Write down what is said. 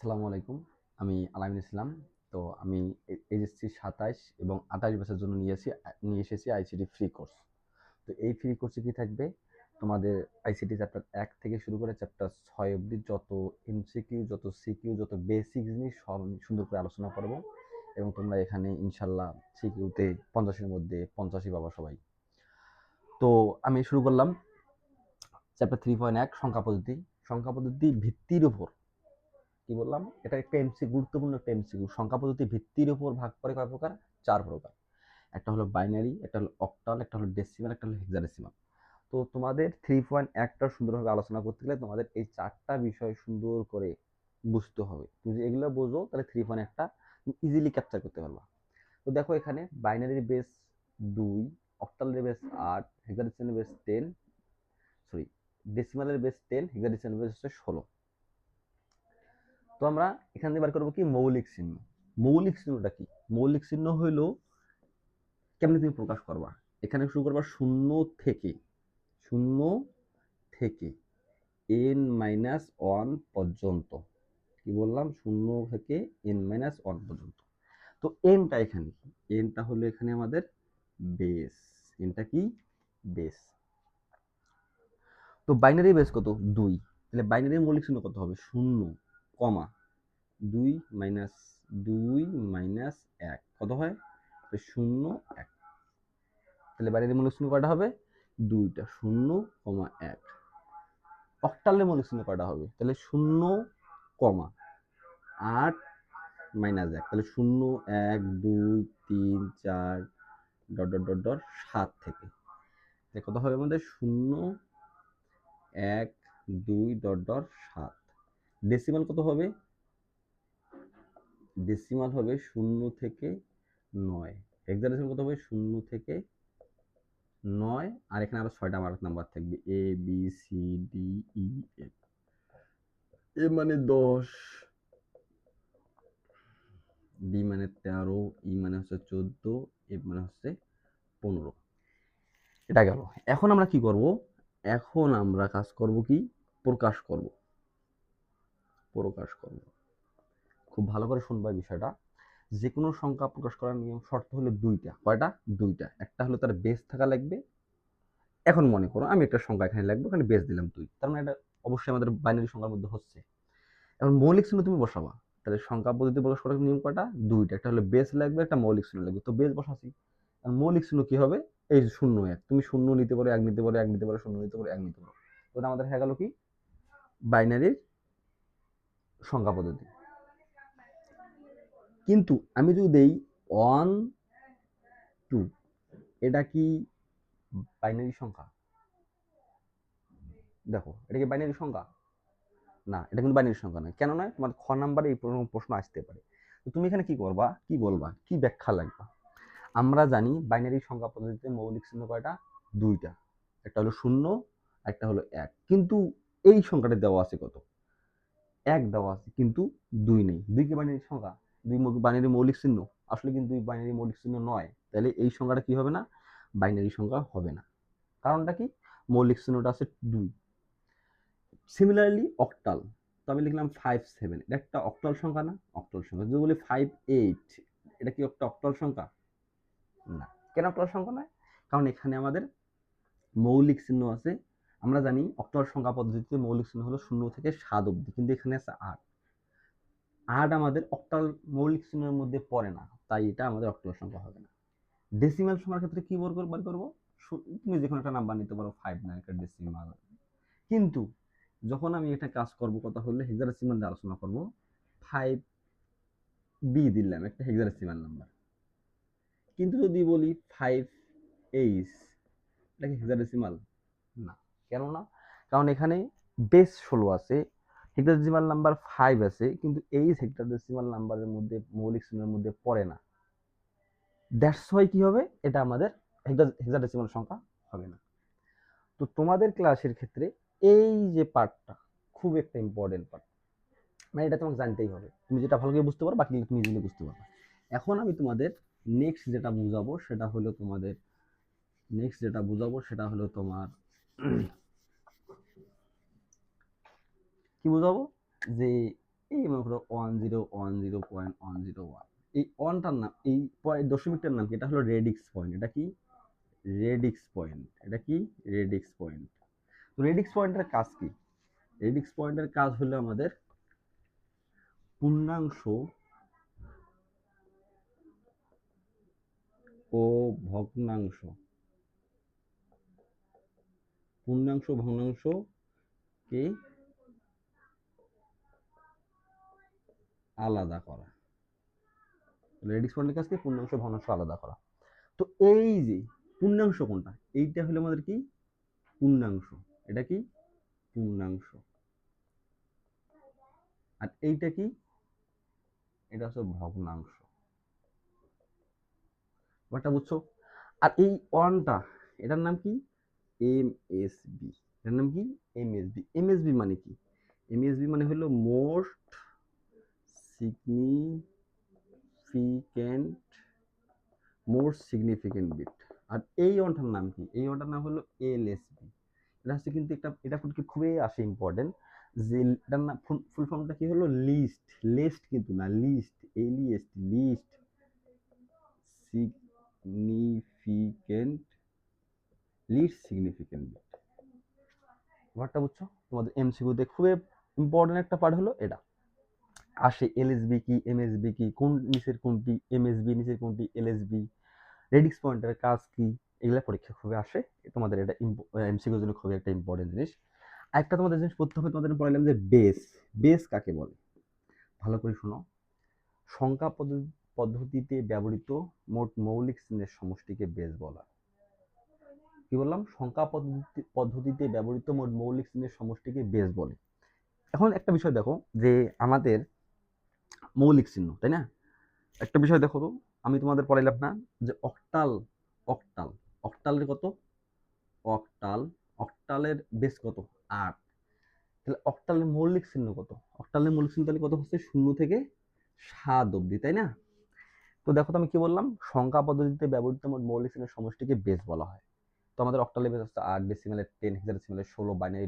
আসসালামু আলাইকুম। আমি আলামিন ইসলাম। তো আমি এইচএসসি ২৭ এবং ২৮ ব্যাচের জন্য নিয়ে এসেছি আইসিটি ফ্রি কোর্স। তো এই ফ্রি কোর্সে কি থাকবে? তোমাদের আইসিটি চ্যাপ্টার ১ থেকে শুরু করে চ্যাপ্টার ৬ অবধি যত এমসিকিউ, যত সিকিউ, যত বেসিক জিনিস সব সুন্দর করে আলোচনা করব এবং তোমরা এখানে ইনশাআল্লাহ সিকিউতে ৫০ এর মধ্যে ৮৫ পাবা সবাই। তো আমি শুরু করলাম চ্যাপ্টার ৩.১ সংখ্যা পদ্ধতি। সংখ্যা পদ্ধতি ভিত্তির উপর কি বললাম, এটা একটা গুরুত্বপূর্ণ একটা এমসিকিউ। সংখ্যা পদ্ধতি ভিত্তির উপর ভাগ করে কয় প্রকার? ৪ প্রকার। একটা হলো বাইনারি, একটা হলো অক্টাল, একটা হলো ডেসিমাল, একটা হলো হেক্সাডেসিমাল। তো তোমাদের 3.1টা সুন্দরভাবে আলোচনা করতে গেলে তোমাদের এই 4টা বিষয় সুন্দর করে বুঝতে হবে। তুমি যদি এগুলো বোঝো তাহলে 3.1টা তুমি ইজিলি ক্যাপচার করতে পারবা। তো দেখো এখানে বাইনারির বেস 2, অক্টালের বেস 8, হেক্সাডেসিমালের বেস 10, সরি ডেসিমালের বেস 10, হেক্সাডেসিমালের বেস হচ্ছে 16। তো আমরা এখান থেকে বার করবো কি মৌলিক চিহ্ন। মৌলিক চিহ্নটা কি? মৌলিক চিহ্ন হইলো কেমনে তুমি প্রকাশ করবা। এখানে শুরু করবা শূন্য থেকে, শূন্য থেকে n-1 পর্যন্ত। কি বললাম? শূন্য থেকে n-1 পর্যন্ত। তো এনটা এখানে কি? এনটা হলো এখানে আমাদের বেস। এনটা কি? বেস। তো বাইনারি বেস কত? 2। তাহলে বাইনারি মৌলিক চিহ্ন কত হবে? 0, কমা 2 মাইনাস 2 মাইনাস 1 কত হয়? 0, 1। তাহলে বাইনারি মৌলিক চিহ্ন কয়টা হবে? 2টা, 0, 1। অক্টালের মৌলিক চিহ্ন কয়টা হবে? তাহলে 0, 8 মাইনাস 1। তাহলে 0, 1, 2, 3, 4 ডট ডট ডট ডট 7 থেকে। তাহলে কত হবে আমাদের? 0, 1, 2 ডট ডট 7। ডেসিমাল কত হবে? ডেসিমাল হবে 0 থেকে 9। হেক্সাডেসিমাল কত হবে? 0 থেকে 9। আর এখানে আরো 6টা নাম্বার থাকবে, A B C D E F. A মানে 10, বি মানে 13, ই মানে হচ্ছে 14, এফ মানে হচ্ছে 15। এটা গেল। এখন আমরা কি করব? এখন আমরা কাজ করব কি? প্রকাশ করব। প্রকাশ করব। খুব ভালো করে শুনবা বিষয়টা। যে কোনো সংখ্যা প্রকাশ করার নিয়ম শর্ত হলো 2টা। কয়টা? 2টা। একটা হলো তার বেস থাকা লাগবে। এখন মনে করো আমি একটা সংখ্যা এখানে লিখবো, এখানে বেস দিলাম 2। তার মানে এটা অবশ্যই আমাদের বাইনারি সংখ্যার মধ্যে হচ্ছে। এখন মৌলিক চিহ্ন তুমি বসাবা। তাহলে সংখ্যা পদ্ধতি প্রকাশ করার নিয়ম কয়টা? 2টা। একটা হলো বেস লাগবে, একটা মৌলিক চিহ্ন লাগবে। তো বেস বসাছি। আর মৌলিক চিহ্ন কি হবে? এই যে 0, 1। তুমি 0 নিতে পারো, 1 নিতে পারো, 1 নিতে পারো, 0 নিতে পারো, 1 নিতে পারো। তো আমাদের হয়ে গেল কি? বাইনারির সংখ্যা পদ্ধতি। কিন্তু আমি যদি দেই 1, 2, এটা কি বাইনারি সংখ্যা? দেখো এটা কি বাইনারি সংখ্যা? না, এটা কিন্তু বাইনারি সংখ্যা নয়। কেন নয়? তোমার খ নাম্বারে এই প্রশ্ন আসতে পারে। তো তুমি এখানে কি করবা? কি বলবা? কি ব্যাখ্যা লাগবা? আমরা জানি বাইনারি সংখ্যা পদ্ধতিতে মৌলিক চিহ্ন কয়টা? 2টা। একটা হলো 0, একটা হলো 1। কিন্তু এই সংখ্যাটা দেওয়া আছে কত? 1 দেওয়া আছে, কিন্তু 2 নেই। 2 কি বাইনারি সংখ্যা? 2 বাইনারি মৌলিক চিহ্ন? আসলে কিন্তু 2 বাইনারি মৌলিক চিহ্ন নয়। তাহলে এই সংখ্যাটা কি হবে না? বাইনারি সংখ্যা হবে না। কারণটা কি? মৌলিক চিহ্নটা আছে 2। Similarly octal. তো আমি লিখলাম 5, 7। এটা একটা অক্টাল সংখ্যা না? অক্টাল সংখ্যা। যদি বলি 5, 8, এটা কি একটা অক্টাল সংখ্যা? না। কেন অক্টাল সংখ্যা নয়? কারণ এখানে আমাদের মৌলিক চিহ্ন আছে। আমরা জানি অক্টাল সংখ্যা পদ্ধতিতে মৌলিক চিহ্ন হলো 0 থেকে 7 অবধি, কিন্তু এখানে আছে 8। 8 আমাদের অক্টাল মৌলিক চিহ্নের মধ্যে পড়ে না, তাই এটা আমাদের অক্টাল সংখ্যা হবে না। ডেসিমাল সংখ্যার ক্ষেত্রে কি বার করবো? তুমি যে কোনো একটা নাম্বার নিতে পারো, 5 না, একটা ডেসিমাল। কিন্তু যখন আমি একটা কাজ করব, কথা হলো হেক্সাডেসিমাল নিয়ে আলোচনা করব। 5 বি দিলাম, একটা হেক্সাডেসিমাল নাম্বার। কিন্তু যদি বলি 5 এইচ, এটা কি হেক্সাডেসিমাল? না। কেন না? কারণ এখানে বেস 16 আছে, হেক্সাডেসিমাল নাম্বার 5 আছে, কিন্তু এইচ হেক্সাডেসিমাল নাম্বারের মধ্যে মৌলিক চিহ্নের মধ্যে পড়ে না। দ্যাটস ওয়াই কি হবে? এটা আমাদের হেক্সাডেসিমাল সংখ্যা হবে না। তো তোমাদের ক্লাসের ক্ষেত্রে এই যে পার্টটা খুব একটা ইম্পর্টেন্ট পার্ট। মানে এটা তোমাকে জানতেই হবে। তুমি যেটা ভালো করে বুঝতে পারো, বাকি তুমি ইজিলি বুঝতে পারবে। এখন আমি তোমাদের নেক্সট যেটা বুঝাবো সেটা হলো তোমাদের তোমার কি বুঝাবো? যে এই মনে করো 1010.101, এই ওয়ানটার নাম, এই দশমিকটার নাম কি? এটা হলো রেডিক্স পয়েন্ট। এটা কি? Radix point. এটা কি? Radix point. তো রেডিক্স পয়েন্টের কাজ কি? রেডিক্স পয়েন্টের কাজ হলো আমাদের পূর্ণাংশ ও ভগ্নাংশ, ভগ্নাংশকে আলাদা করা। রেডিক্স পয়েন্টের কাজ কি? পূর্ণাংশ ভগ্নাংশ আলাদা করা। তো এই যে পূর্ণাংশ কোনটা? এইটা হলো আমাদের কি? পূর্ণাংশ। এটা কি? পূর্ণাংশ। আর এইটা কি? এটা হচ্ছে ভগ্নাংশ। ব্যাপারটা বুঝছো? আর এই ওয়ানটা, এটার নাম কি? এমএসবি। এটার নাম কি? এমএসবি। এমএসবি মানে কি? এমএসবি মানে হলো মোস্ট সিগনিফিকেন্ট, বিট। আর এই ওয়ানটার নাম কি? এই ওয়ানটার নাম হলো এলএসবি। এটা হচ্ছে কিন্তু এটা কিন্তু খুবই আসে ইম্পর্টেন্ট, যে এটার নাম ফুল ফর্মটা কি হলো? লিস্ট। লিস্ট কিন্তু না, লিস্ট, এলইএসটি, লিস্ট সিগনিফিকেন্ট, বিট। ব্যাপারটা বুঝছো? তোমাদের এমসিকিউতে খুবই ইম্পর্টেন্ট একটা পার্ট হলো এটা। আসে এলএসবি কি, এমএসবি কি, কোন নিচের কোনটি এমএসবি, নিচের কোনটি এলএসবি, রেডিক্স পয়েন্টের কাজ কি, এগুলা পরীক্ষা খুবই আসে। তোমাদের এটা এমসিকিউর জন্য খুবই একটা ইম্পর্টেন্ট জিনিস। আরেকটা তোমাদের জিনিস পড়তে হবে, তোমাদের পড়াইলাম যে বেস। বেস কাকে বলে? ভালো করে শোনো। সংখ্যা পদ্ধতিতে ব্যবহৃত মোট মৌলিক চিহ্নের সমষ্টিকে বেস বলা। কি বললাম? সংখ্যা পদ্ধতিতে ব্যবহৃত মোট মৌলিক চিহ্নের সমষ্টিকে বেস বলে। এখন একটা বিষয় দেখো, যে আমাদের মৌলিক চিহ্ন, তাই না? একটা বিষয় দেখো তো, আমি তোমাদের পড়াইলাম না যে অক্টাল, অক্টাল, অক্টালের কত? অক্টাল, অক্টালের বেস কত? 8। তাহলে অক্টালের মৌলিক চিহ্ন কত? অক্টালের মৌলিক চিহ্ন তাহলে কত হচ্ছে? 0 থেকে 7 অবধি, তাই না? তো দেখো তো আমি কি বললাম? সংখ্যা পদ্ধতিতে ব্যবহৃত মোট মৌলিক চিহ্নের সমষ্টিকে বেস বলা হয়। তো আমাদের অক্টালের বেস হচ্ছে 8, ডেসিমেলের 10, হেক্সাডেসিমেলের 16, বাইনারি